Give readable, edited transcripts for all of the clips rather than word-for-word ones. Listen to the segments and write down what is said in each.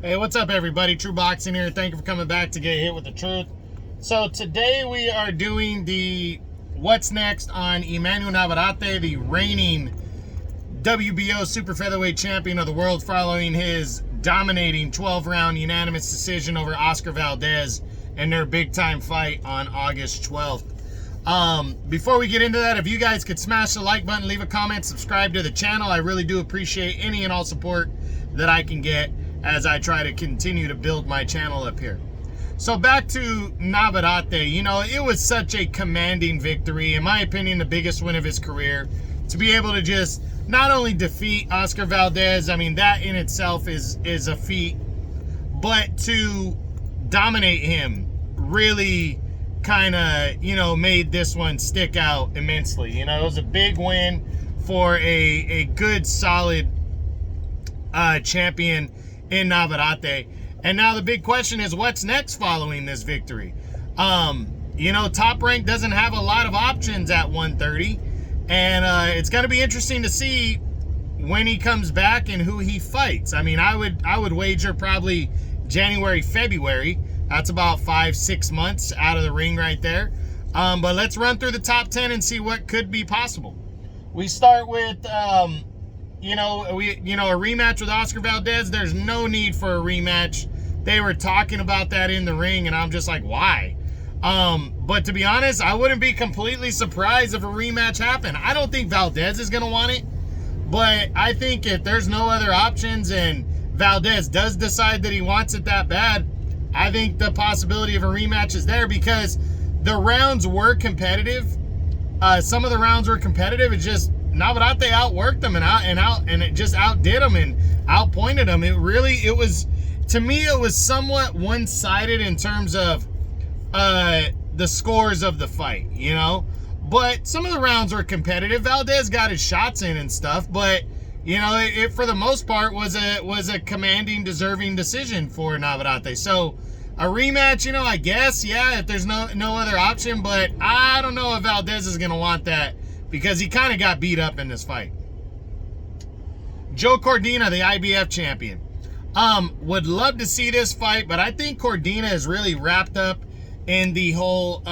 Hey, what's up, everybody? True Boxing here. Thank you for coming back to get hit with the truth. So today we are doing the what's next on Emanuel Navarrette, the reigning WBO super featherweight champion of the world, following his dominating 12-round unanimous decision over Oscar Valdez in their big-time fight on August 12th. Before we get into that, if you guys could smash the like button, leave a comment, subscribe to the channel. I really do appreciate any and all support that I can get as I try to continue to build my channel up here. So back to Navarrette. You know, it was such a commanding victory. In my opinion, the biggest win of his career. To be able to just not only defeat Oscar Valdez, I mean, that in itself is a feat, but to dominate him really kind of, you know, made this one stick out immensely. You know, it was a big win for a good, solid champion in Navarrette. And now the big question is, what's next following this victory? You know, Top Rank doesn't have a lot of options at 130, and it's going to be interesting to see when he comes back and who he fights. I mean, I would wager probably January, February. That's about 5-6 months out of the ring right there. But let's run through the top 10 and see what could be possible. We start with a rematch with Oscar Valdez. There's no need for a rematch. They were talking about that in the ring, and I'm just like, why? But to be honest, I wouldn't be completely surprised if a rematch happened. I don't think Valdez is going to want it, but I think if there's no other options and Valdez does decide that he wants it that bad, I think the possibility of a rematch is there, because the rounds were competitive. Some of the rounds were competitive. It's just Navarrette outworked them and it just outdid them and outpointed them. It was, to me, it was somewhat one-sided in terms of the scores of the fight, you know. But some of the rounds were competitive. Valdez got his shots in and stuff, but you know, it for the most part was a commanding, deserving decision for Navarrette. So a rematch, you know, I guess, yeah, if there's no other option, but I don't know if Valdez is gonna want that, because he kind of got beat up in this fight. Joe Cordina, the IBF champion. Would love to see this fight, but I think Cordina is really wrapped up in the whole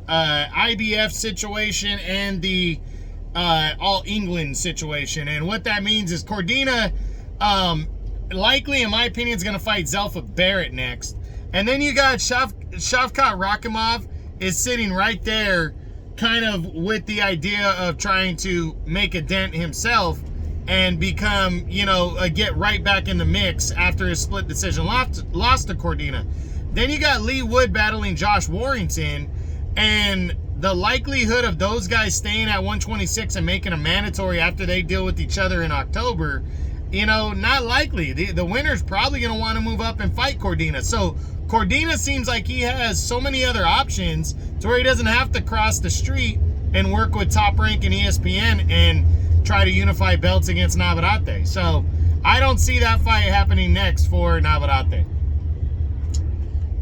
IBF situation and the All England situation. And what that means is Cordina, likely, in my opinion, is going to fight Zelfa Barrett next. And then you got Shavkat Rakhimov is sitting right there, kind of with the idea of trying to make a dent himself and become, you know, get right back in the mix after his split decision lost to Cordina. Then you got Lee Wood battling Josh Warrington, and the likelihood of those guys staying at 126 and making a mandatory after they deal with each other in October, you know, not likely. The winner's probably going to want to move up and fight Cordina. So Cordina seems like he has so many other options to where he doesn't have to cross the street and work with Top Rank and ESPN and try to unify belts against Navarrette. So I don't see that fight happening next for Navarrete.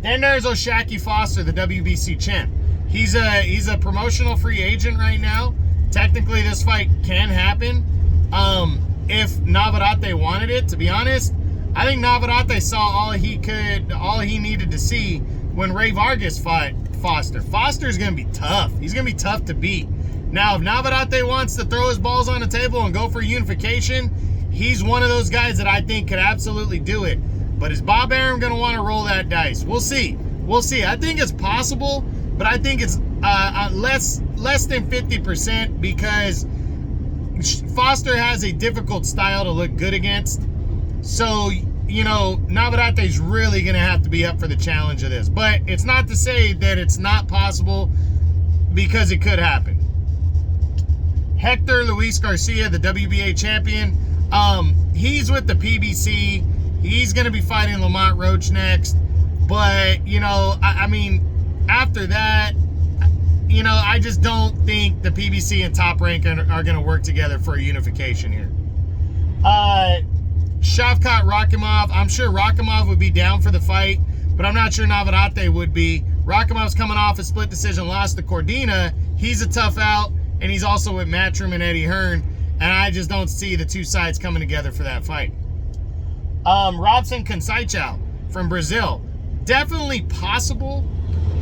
Then there's O'Shaquie Foster, the WBC champ. He's a promotional free agent right now. Technically, this fight can happen if Navarrete wanted it. To be honest, I think Navarrete saw all he needed to see when Ray Vargas fought Foster. Foster's going to be tough. He's going to be tough to beat. Now, if Navarrete wants to throw his balls on the table and go for unification, he's one of those guys that I think could absolutely do it. But is Bob Arum going to want to roll that dice? We'll see. We'll see. I think it's possible, but I think it's less than 50%, because Foster has a difficult style to look good against. So, you know, Navarrete's really going to have to be up for the challenge of this. But it's not to say that it's not possible, because it could happen. Hector Luis Garcia, the WBA champion, he's with the PBC. He's going to be fighting Lamont Roach next. But, you know, I mean, after that, you know, I just don't think the PBC and Top Rank are going to work together for a unification here. Shavkat Rakhimov, I'm sure Rakhimov would be down for the fight, but I'm not sure Navarrete would be. Rakhimov's coming off a split decision loss to Cordina. He's a tough out, and he's also with Matchroom and Eddie Hearn, and I just don't see the two sides coming together for that fight. Robson Conceição from Brazil. Definitely possible.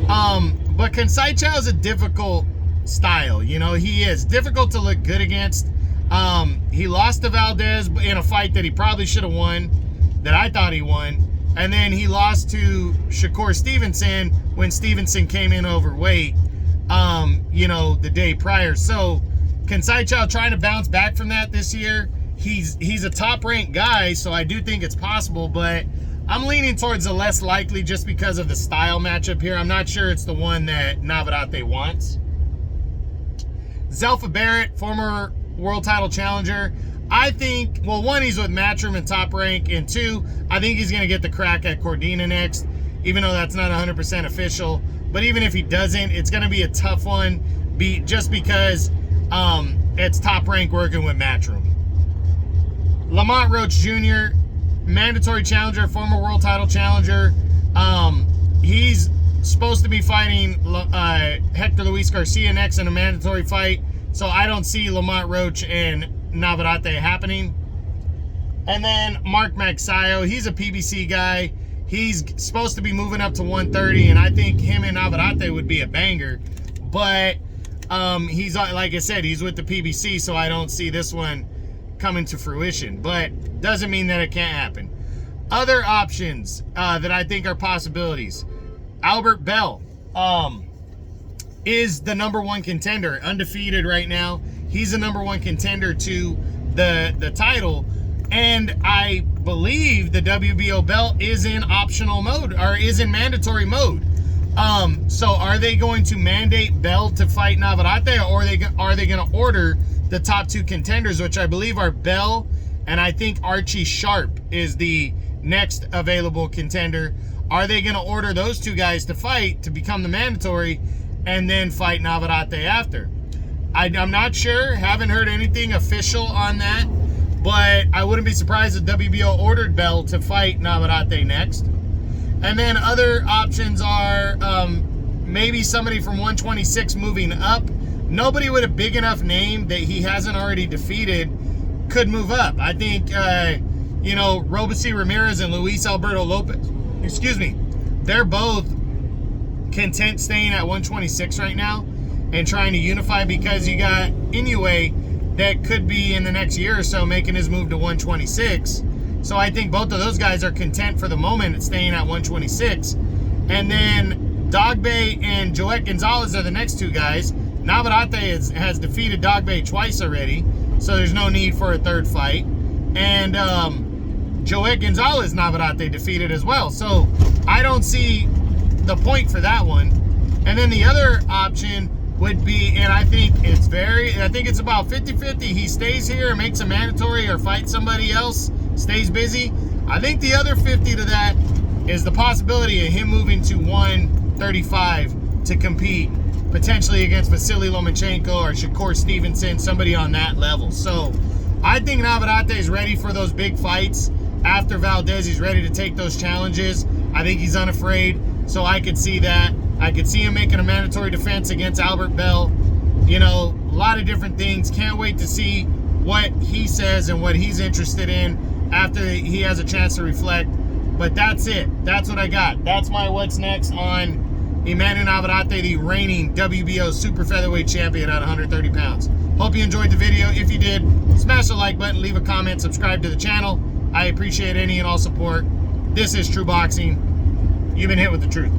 But Conceição is a difficult style. You know, he is difficult to look good against. He lost to Valdez in a fight that he probably should have won, that I thought he won. And then he lost to Shakur Stevenson when Stevenson came in overweight, you know, the day prior. So Conceição trying to bounce back from that this year. He's a top-ranked guy, so I do think it's possible, but I'm leaning towards the less likely just because of the style matchup here. I'm not sure it's the one that Navarrette wants. Zelfa Barrett, former world title challenger. I think, well, one, he's with Matchroom and Top Rank, and two, I think he's going to get the crack at Cordina next, even though that's not 100% official. But even if he doesn't, it's going to be a tough one, just because it's Top Rank working with Matchroom. Lamont Roach Jr., mandatory challenger, former world title challenger. He's supposed to be fighting Hector Luis Garcia next in a mandatory fight, so I don't see Lamont Roach and Navarrette happening. And then Mark Magsayo, he's a PBC guy. He's supposed to be moving up to 130, and I think him and Navarrete would be a banger. But he's, like I said, he's with the PBC, so I don't see this one coming to fruition. But doesn't mean that it can't happen. Other options that I think are possibilities. Albert Bell is the #1 contender, undefeated right now. He's the #1 contender to the title, and I believe the WBO belt is in optional mode, or is in mandatory mode. So are they going to mandate Bell to fight Navarrete, or are they going to order the top 2 contenders, which I believe are Bell, and I think Archie Sharp is the next available contender. Are they going to order those 2 guys to fight to become the mandatory and then fight Navarrete after? I'm not sure. Haven't heard anything official on that, but I wouldn't be surprised if WBO ordered Bell to fight Navarrete next. And then other options are maybe somebody from 126 moving up. Nobody with a big enough name that he hasn't already defeated could move up. I think, you know, Robeisy Ramirez and Luis Alberto Lopez, they're both content staying at 126 right now and trying to unify, because you got Emanuel that could be in the next year or so making his move to 126. So I think both of those guys are content for the moment at staying at 126. And then Dogbe and Joet Gonzalez are the next 2 guys. Navarrete has defeated Dogbe twice already, so there's no need for a third fight. And Joet Gonzalez, Navarrete defeated as well. So I don't see the point for that one. And then the other option would be, and I think it's about 50-50. He stays here and makes a mandatory or fights somebody else, stays busy. I think the other 50 to that is the possibility of him moving to 135 to compete, potentially against Vasily Lomachenko or Shakur Stevenson, somebody on that level. So I think Navarrete is ready for those big fights. After Valdez, he's ready to take those challenges. I think he's unafraid, so I could see that. I could see him making a mandatory defense against Albert Bell. You know, a lot of different things. Can't wait to see what he says and what he's interested in after he has a chance to reflect. But that's it. That's what I got. That's my what's next on Emanuel Navarrete, the reigning WBO super featherweight champion at 130 pounds. Hope you enjoyed the video. If you did, smash the like button, leave a comment, subscribe to the channel. I appreciate any and all support. This is True Boxing. You've been hit with the truth.